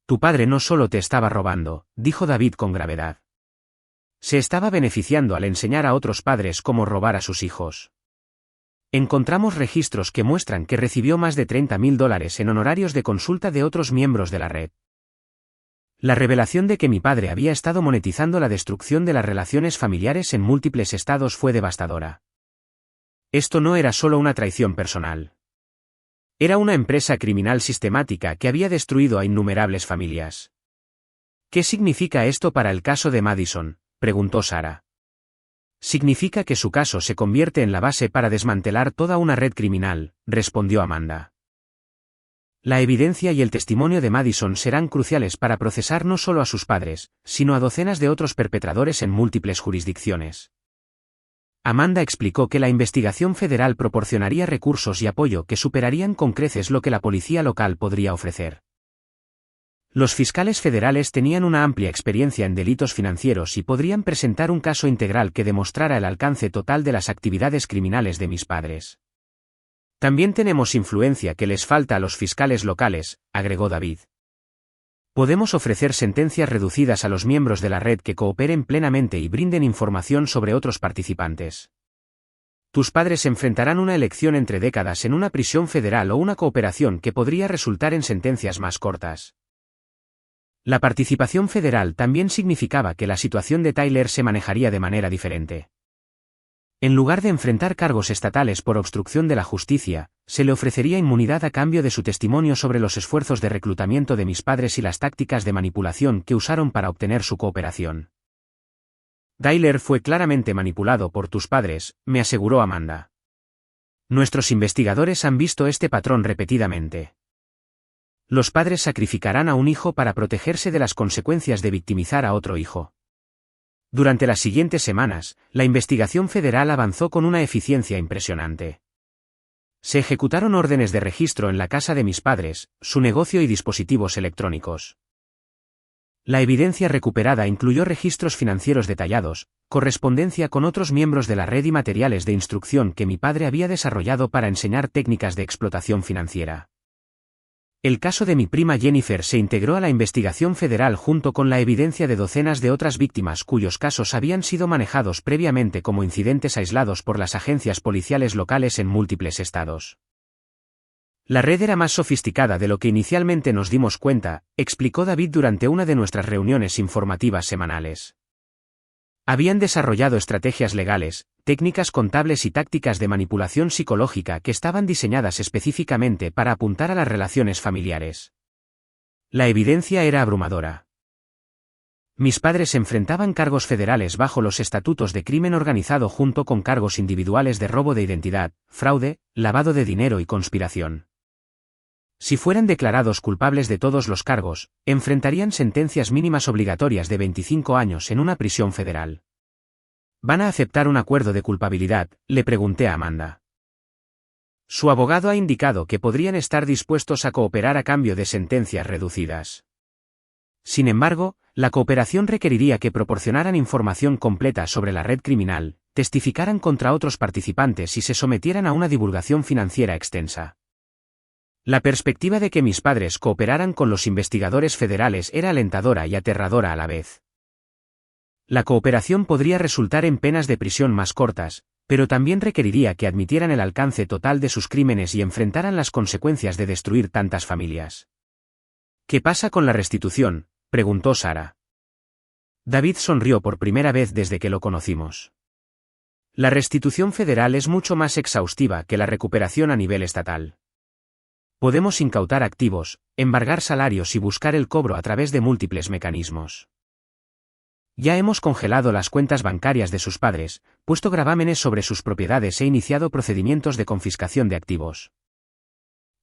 Tu padre no solo te estaba robando, dijo David con gravedad. Se estaba beneficiando al enseñar a otros padres cómo robar a sus hijos. Encontramos registros que muestran que recibió más de $30.000 en honorarios de consulta de otros miembros de la red. La revelación de que mi padre había estado monetizando la destrucción de las relaciones familiares en múltiples estados fue devastadora. Esto no era solo una traición personal. Era una empresa criminal sistemática que había destruido a innumerables familias. ¿Qué significa esto para el caso de Madison?, preguntó Sarah. Significa que su caso se convierte en la base para desmantelar toda una red criminal, respondió Amanda. La evidencia y el testimonio de Madison serán cruciales para procesar no solo a sus padres, sino a docenas de otros perpetradores en múltiples jurisdicciones. Amanda explicó que la investigación federal proporcionaría recursos y apoyo que superarían con creces lo que la policía local podría ofrecer. Los fiscales federales tenían una amplia experiencia en delitos financieros y podrían presentar un caso integral que demostrara el alcance total de las actividades criminales de mis padres. También tenemos influencia que les falta a los fiscales locales, agregó David. Podemos ofrecer sentencias reducidas a los miembros de la red que cooperen plenamente y brinden información sobre otros participantes. Tus padres enfrentarán una elección entre décadas en una prisión federal o una cooperación que podría resultar en sentencias más cortas. La participación federal también significaba que la situación de Tyler se manejaría de manera diferente. En lugar de enfrentar cargos estatales por obstrucción de la justicia, se le ofrecería inmunidad a cambio de su testimonio sobre los esfuerzos de reclutamiento de mis padres y las tácticas de manipulación que usaron para obtener su cooperación. Tyler fue claramente manipulado por tus padres, me aseguró Amanda. Nuestros investigadores han visto este patrón repetidamente. Los padres sacrificarán a un hijo para protegerse de las consecuencias de victimizar a otro hijo. Durante las siguientes semanas, la investigación federal avanzó con una eficiencia impresionante. Se ejecutaron órdenes de registro en la casa de mis padres, su negocio y dispositivos electrónicos. La evidencia recuperada incluyó registros financieros detallados, correspondencia con otros miembros de la red y materiales de instrucción que mi padre había desarrollado para enseñar técnicas de explotación financiera. El caso de mi prima Jennifer se integró a la investigación federal junto con la evidencia de docenas de otras víctimas cuyos casos habían sido manejados previamente como incidentes aislados por las agencias policiales locales en múltiples estados. La red era más sofisticada de lo que inicialmente nos dimos cuenta, explicó David durante una de nuestras reuniones informativas semanales. Habían desarrollado estrategias legales, técnicas contables y tácticas de manipulación psicológica que estaban diseñadas específicamente para apuntar a las relaciones familiares. La evidencia era abrumadora. Mis padres enfrentaban cargos federales bajo los estatutos de crimen organizado junto con cargos individuales de robo de identidad, fraude, lavado de dinero y conspiración. Si fueran declarados culpables de todos los cargos, enfrentarían sentencias mínimas obligatorias de 25 años en una prisión federal. ¿Van a aceptar un acuerdo de culpabilidad?, le pregunté a Amanda. Su abogado ha indicado que podrían estar dispuestos a cooperar a cambio de sentencias reducidas. Sin embargo, la cooperación requeriría que proporcionaran información completa sobre la red criminal, testificaran contra otros participantes y se sometieran a una divulgación financiera extensa. La perspectiva de que mis padres cooperaran con los investigadores federales era alentadora y aterradora a la vez. La cooperación podría resultar en penas de prisión más cortas, pero también requeriría que admitieran el alcance total de sus crímenes y enfrentaran las consecuencias de destruir tantas familias. ¿Qué pasa con la restitución?, preguntó Sara. David sonrió por primera vez desde que lo conocimos. La restitución federal es mucho más exhaustiva que la recuperación a nivel estatal. Podemos incautar activos, embargar salarios y buscar el cobro a través de múltiples mecanismos. Ya hemos congelado las cuentas bancarias de sus padres, puesto gravámenes sobre sus propiedades e iniciado procedimientos de confiscación de activos.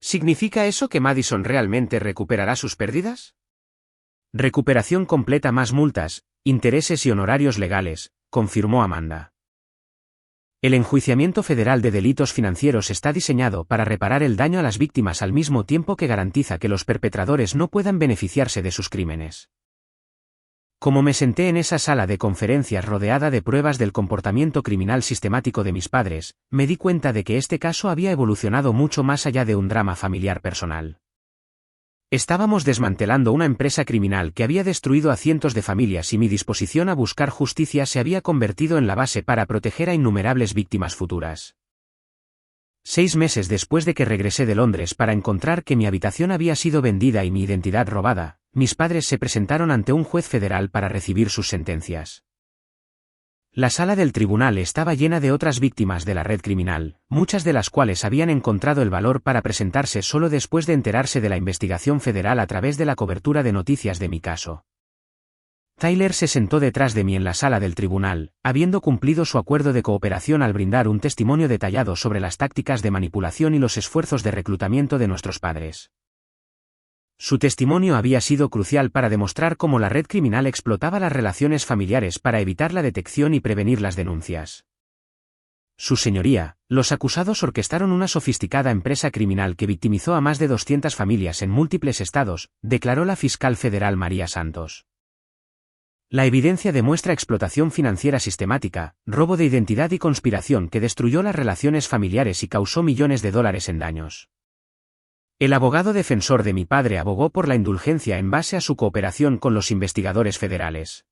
¿Significa eso que Madison realmente recuperará sus pérdidas? Recuperación completa más multas, intereses y honorarios legales, confirmó Amanda. El enjuiciamiento federal de delitos financieros está diseñado para reparar el daño a las víctimas al mismo tiempo que garantiza que los perpetradores no puedan beneficiarse de sus crímenes. Como me senté en esa sala de conferencias rodeada de pruebas del comportamiento criminal sistemático de mis padres, me di cuenta de que este caso había evolucionado mucho más allá de un drama familiar personal. Estábamos desmantelando una empresa criminal que había destruido a cientos de familias y mi disposición a buscar justicia se había convertido en la base para proteger a innumerables víctimas futuras. 6 meses después de que regresé de Londres para encontrar que mi habitación había sido vendida y mi identidad robada, mis padres se presentaron ante un juez federal para recibir sus sentencias. La sala del tribunal estaba llena de otras víctimas de la red criminal, muchas de las cuales habían encontrado el valor para presentarse solo después de enterarse de la investigación federal a través de la cobertura de noticias de mi caso. Tyler se sentó detrás de mí en la sala del tribunal, habiendo cumplido su acuerdo de cooperación al brindar un testimonio detallado sobre las tácticas de manipulación y los esfuerzos de reclutamiento de nuestros padres. Su testimonio había sido crucial para demostrar cómo la red criminal explotaba las relaciones familiares para evitar la detección y prevenir las denuncias. Su señoría, los acusados orquestaron una sofisticada empresa criminal que victimizó a más de 200 familias en múltiples estados, declaró la fiscal federal María Santos. La evidencia demuestra explotación financiera sistemática, robo de identidad y conspiración que destruyó las relaciones familiares y causó millones de dólares en daños. El abogado defensor de mi padre abogó por la indulgencia en base a su cooperación con los investigadores federales.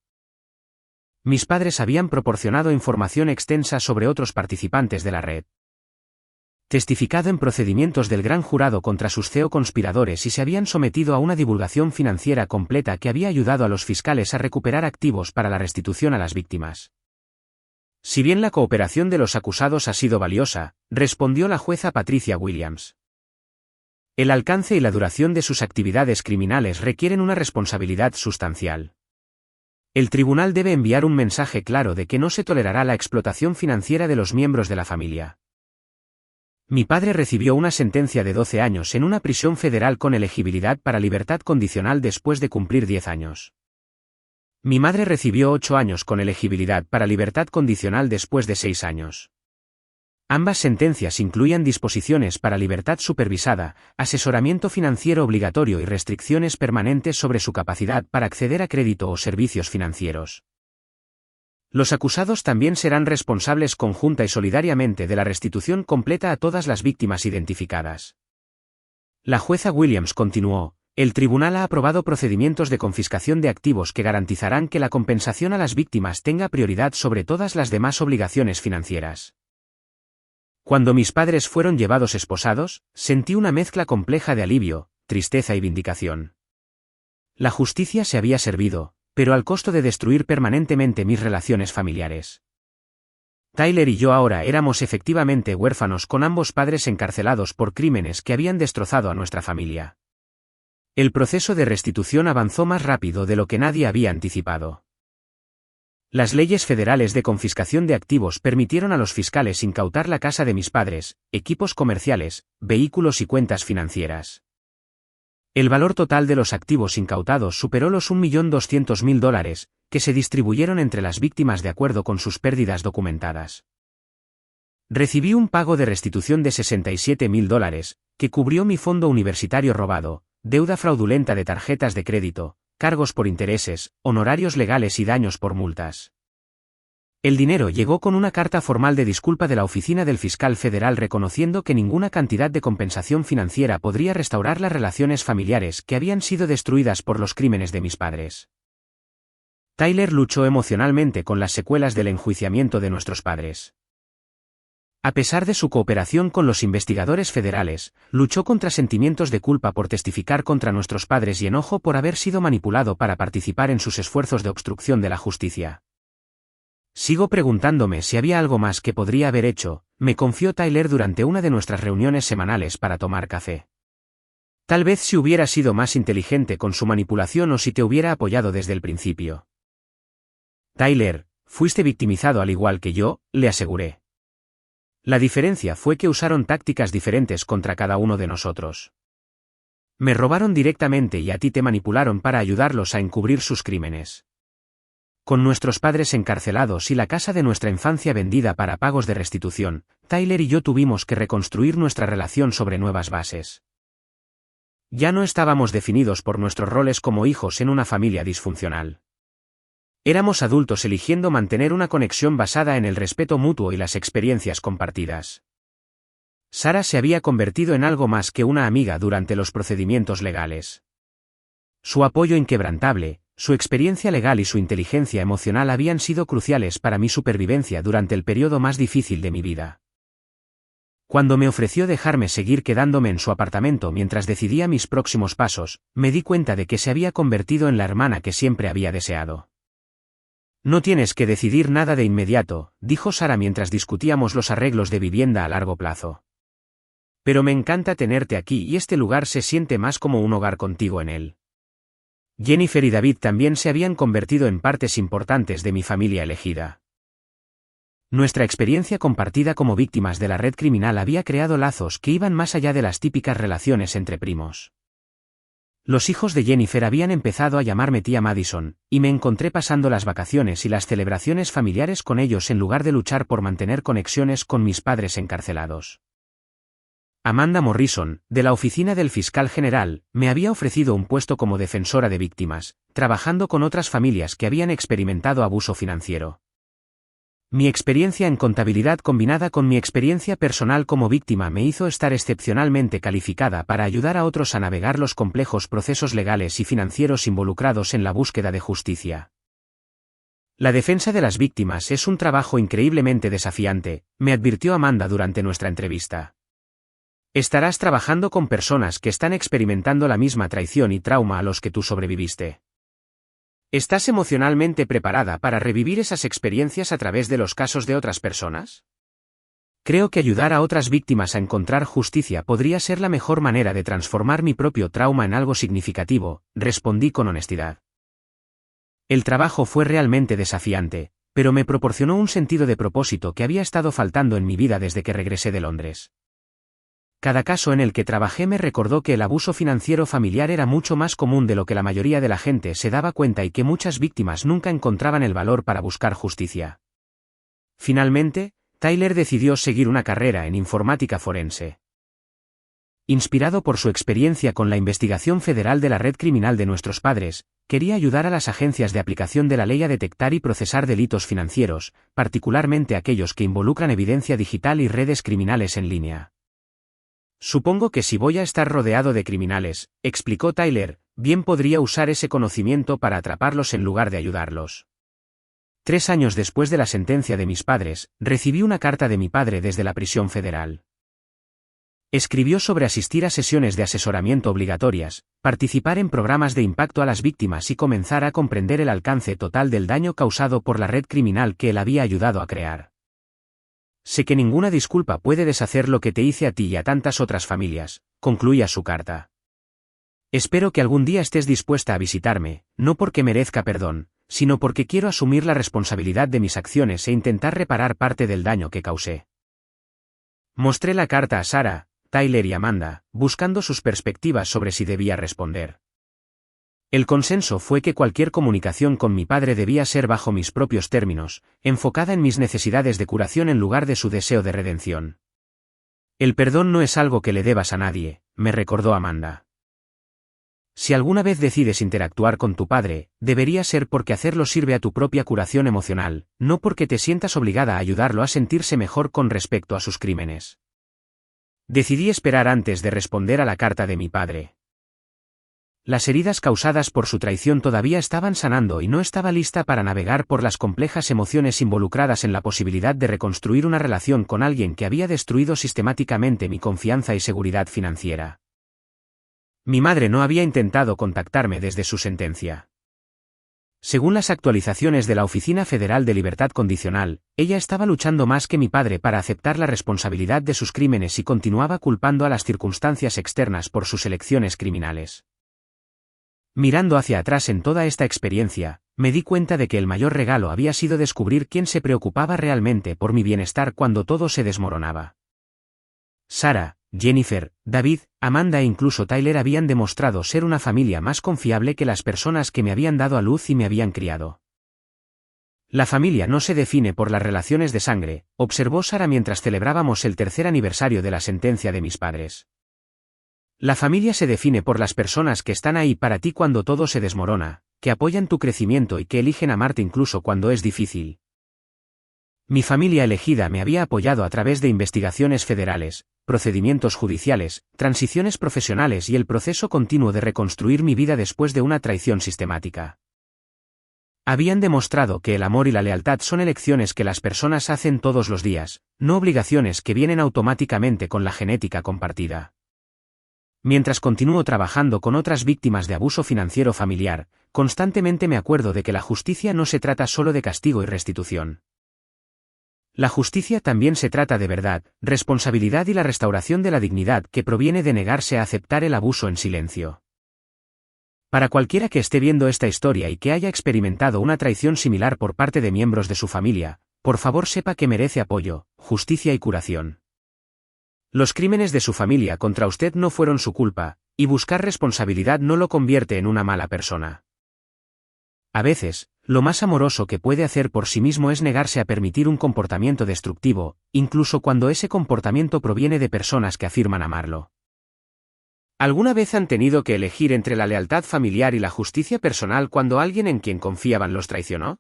Mis padres habían proporcionado información extensa sobre otros participantes de la red. Testificado en procedimientos del gran jurado contra sus CEO conspiradores y se habían sometido a una divulgación financiera completa que había ayudado a los fiscales a recuperar activos para la restitución a las víctimas. Si bien la cooperación de los acusados ha sido valiosa, respondió la jueza Patricia Williams. El alcance y la duración de sus actividades criminales requieren una responsabilidad sustancial. El tribunal debe enviar un mensaje claro de que no se tolerará la explotación financiera de los miembros de la familia. Mi padre recibió una sentencia de 12 años en una prisión federal con elegibilidad para libertad condicional después de cumplir 10 años. Mi madre recibió 8 años con elegibilidad para libertad condicional después de 6 años. Ambas sentencias incluían disposiciones para libertad supervisada, asesoramiento financiero obligatorio y restricciones permanentes sobre su capacidad para acceder a crédito o servicios financieros. Los acusados también serán responsables conjunta y solidariamente de la restitución completa a todas las víctimas identificadas. La jueza Williams continuó: el tribunal ha aprobado procedimientos de confiscación de activos que garantizarán que la compensación a las víctimas tenga prioridad sobre todas las demás obligaciones financieras. Cuando mis padres fueron llevados esposados, sentí una mezcla compleja de alivio, tristeza y vindicación. La justicia se había servido, pero al costo de destruir permanentemente mis relaciones familiares. Tyler y yo ahora éramos efectivamente huérfanos, con ambos padres encarcelados por crímenes que habían destrozado a nuestra familia. El proceso de restitución avanzó más rápido de lo que nadie había anticipado. Las leyes federales de confiscación de activos permitieron a los fiscales incautar la casa de mis padres, equipos comerciales, vehículos y cuentas financieras. El valor total de los activos incautados superó los $1.200.000, que se distribuyeron entre las víctimas de acuerdo con sus pérdidas documentadas. Recibí un pago de restitución de $67.000, que cubrió mi fondo universitario robado, deuda fraudulenta de tarjetas de crédito, cargos por intereses, honorarios legales y daños por multas. El dinero llegó con una carta formal de disculpa de la oficina del fiscal federal reconociendo que ninguna cantidad de compensación financiera podría restaurar las relaciones familiares que habían sido destruidas por los crímenes de mis padres. Tyler luchó emocionalmente con las secuelas del enjuiciamiento de nuestros padres. A pesar de su cooperación con los investigadores federales, luchó contra sentimientos de culpa por testificar contra nuestros padres y enojo por haber sido manipulado para participar en sus esfuerzos de obstrucción de la justicia. Sigo preguntándome si había algo más que podría haber hecho, me confió Tyler durante una de nuestras reuniones semanales para tomar café. Tal vez si hubiera sido más inteligente con su manipulación o si te hubiera apoyado desde el principio. Tyler, fuiste victimizado al igual que yo, le aseguré. La diferencia fue que usaron tácticas diferentes contra cada uno de nosotros. Me robaron directamente y a ti te manipularon para ayudarlos a encubrir sus crímenes. Con nuestros padres encarcelados y la casa de nuestra infancia vendida para pagos de restitución, Tyler y yo tuvimos que reconstruir nuestra relación sobre nuevas bases. Ya no estábamos definidos por nuestros roles como hijos en una familia disfuncional. Éramos adultos eligiendo mantener una conexión basada en el respeto mutuo y las experiencias compartidas. Sarah se había convertido en algo más que una amiga durante los procedimientos legales. Su apoyo inquebrantable, su experiencia legal y su inteligencia emocional habían sido cruciales para mi supervivencia durante el periodo más difícil de mi vida. Cuando me ofreció dejarme seguir quedándome en su apartamento mientras decidía mis próximos pasos, me di cuenta de que se había convertido en la hermana que siempre había deseado. No tienes que decidir nada de inmediato, dijo Sarah mientras discutíamos los arreglos de vivienda a largo plazo. Pero me encanta tenerte aquí y este lugar se siente más como un hogar contigo en él. Jennifer y David también se habían convertido en partes importantes de mi familia elegida. Nuestra experiencia compartida como víctimas de la red criminal había creado lazos que iban más allá de las típicas relaciones entre primos. Los hijos de Jennifer habían empezado a llamarme tía Madison, y me encontré pasando las vacaciones y las celebraciones familiares con ellos en lugar de luchar por mantener conexiones con mis padres encarcelados. Amanda Morrison, de la oficina del fiscal general, me había ofrecido un puesto como defensora de víctimas, trabajando con otras familias que habían experimentado abuso financiero. Mi experiencia en contabilidad combinada con mi experiencia personal como víctima me hizo estar excepcionalmente calificada para ayudar a otros a navegar los complejos procesos legales y financieros involucrados en la búsqueda de justicia. La defensa de las víctimas es un trabajo increíblemente desafiante, me advirtió Amanda durante nuestra entrevista. Estarás trabajando con personas que están experimentando la misma traición y trauma a los que tú sobreviviste. ¿Estás emocionalmente preparada para revivir esas experiencias a través de los casos de otras personas? Creo que ayudar a otras víctimas a encontrar justicia podría ser la mejor manera de transformar mi propio trauma en algo significativo, respondí con honestidad. El trabajo fue realmente desafiante, pero me proporcionó un sentido de propósito que había estado faltando en mi vida desde que regresé de Londres. Cada caso en el que trabajé me recordó que el abuso financiero familiar era mucho más común de lo que la mayoría de la gente se daba cuenta y que muchas víctimas nunca encontraban el valor para buscar justicia. Finalmente, Tyler decidió seguir una carrera en informática forense. Inspirado por su experiencia con la investigación federal de la red criminal de nuestros padres, quería ayudar a las agencias de aplicación de la ley a detectar y procesar delitos financieros, particularmente aquellos que involucran evidencia digital y redes criminales en línea. Supongo que si voy a estar rodeado de criminales, explicó Tyler, bien podría usar ese conocimiento para atraparlos en lugar de ayudarlos. 3 años después de la sentencia de mis padres, recibí una carta de mi padre desde la prisión federal. Escribió sobre asistir a sesiones de asesoramiento obligatorias, participar en programas de impacto a las víctimas y comenzar a comprender el alcance total del daño causado por la red criminal que él había ayudado a crear. Sé que ninguna disculpa puede deshacer lo que te hice a ti y a tantas otras familias, concluía su carta. Espero que algún día estés dispuesta a visitarme, no porque merezca perdón, sino porque quiero asumir la responsabilidad de mis acciones e intentar reparar parte del daño que causé. Mostré la carta a Sarah, Tyler y Amanda, buscando sus perspectivas sobre si debía responder. El consenso fue que cualquier comunicación con mi padre debía ser bajo mis propios términos, enfocada en mis necesidades de curación en lugar de su deseo de redención. El perdón no es algo que le debas a nadie, me recordó Amanda. Si alguna vez decides interactuar con tu padre, debería ser porque hacerlo sirve a tu propia curación emocional, no porque te sientas obligada a ayudarlo a sentirse mejor con respecto a sus crímenes. Decidí esperar antes de responder a la carta de mi padre. Las heridas causadas por su traición todavía estaban sanando y no estaba lista para navegar por las complejas emociones involucradas en la posibilidad de reconstruir una relación con alguien que había destruido sistemáticamente mi confianza y seguridad financiera. Mi madre no había intentado contactarme desde su sentencia. Según las actualizaciones de la Oficina Federal de Libertad Condicional, ella estaba luchando más que mi padre para aceptar la responsabilidad de sus crímenes y continuaba culpando a las circunstancias externas por sus elecciones criminales. Mirando hacia atrás en toda esta experiencia, me di cuenta de que el mayor regalo había sido descubrir quién se preocupaba realmente por mi bienestar cuando todo se desmoronaba. Sarah, Jennifer, David, Amanda e incluso Tyler habían demostrado ser una familia más confiable que las personas que me habían dado a luz y me habían criado. La familia no se define por las relaciones de sangre, observó Sarah mientras celebrábamos el 3er aniversario de la sentencia de mis padres. La familia se define por las personas que están ahí para ti cuando todo se desmorona, que apoyan tu crecimiento y que eligen amarte incluso cuando es difícil. Mi familia elegida me había apoyado a través de investigaciones federales, procedimientos judiciales, transiciones profesionales y el proceso continuo de reconstruir mi vida después de una traición sistemática. Habían demostrado que el amor y la lealtad son elecciones que las personas hacen todos los días, no obligaciones que vienen automáticamente con la genética compartida. Mientras continúo trabajando con otras víctimas de abuso financiero familiar, constantemente me acuerdo de que la justicia no se trata solo de castigo y restitución. La justicia también se trata de verdad, responsabilidad y la restauración de la dignidad que proviene de negarse a aceptar el abuso en silencio. Para cualquiera que esté viendo esta historia y que haya experimentado una traición similar por parte de miembros de su familia, por favor sepa que merece apoyo, justicia y curación. Los crímenes de su familia contra usted no fueron su culpa, y buscar responsabilidad no lo convierte en una mala persona. A veces, lo más amoroso que puede hacer por sí mismo es negarse a permitir un comportamiento destructivo, incluso cuando ese comportamiento proviene de personas que afirman amarlo. ¿Alguna vez han tenido que elegir entre la lealtad familiar y la justicia personal cuando alguien en quien confiaban los traicionó?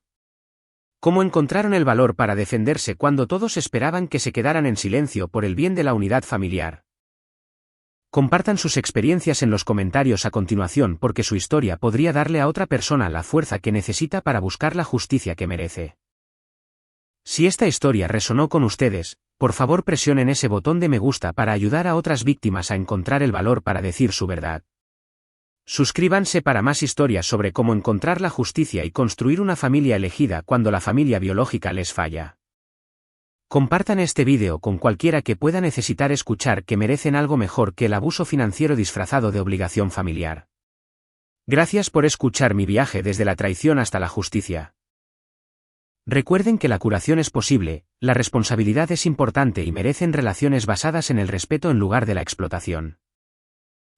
¿Cómo encontraron el valor para defenderse cuando todos esperaban que se quedaran en silencio por el bien de la unidad familiar? Compartan sus experiencias en los comentarios a continuación porque su historia podría darle a otra persona la fuerza que necesita para buscar la justicia que merece. Si esta historia resonó con ustedes, por favor presionen ese botón de me gusta para ayudar a otras víctimas a encontrar el valor para decir su verdad. Suscríbanse para más historias sobre cómo encontrar la justicia y construir una familia elegida cuando la familia biológica les falla. Compartan este vídeo con cualquiera que pueda necesitar escuchar que merecen algo mejor que el abuso financiero disfrazado de obligación familiar. Gracias por escuchar mi viaje desde la traición hasta la justicia. Recuerden que la curación es posible, la responsabilidad es importante y merecen relaciones basadas en el respeto en lugar de la explotación.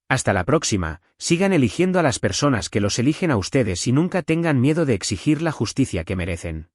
Hasta la próxima, sigan eligiendo a las personas que los eligen a ustedes y nunca tengan miedo de exigir la justicia que merecen.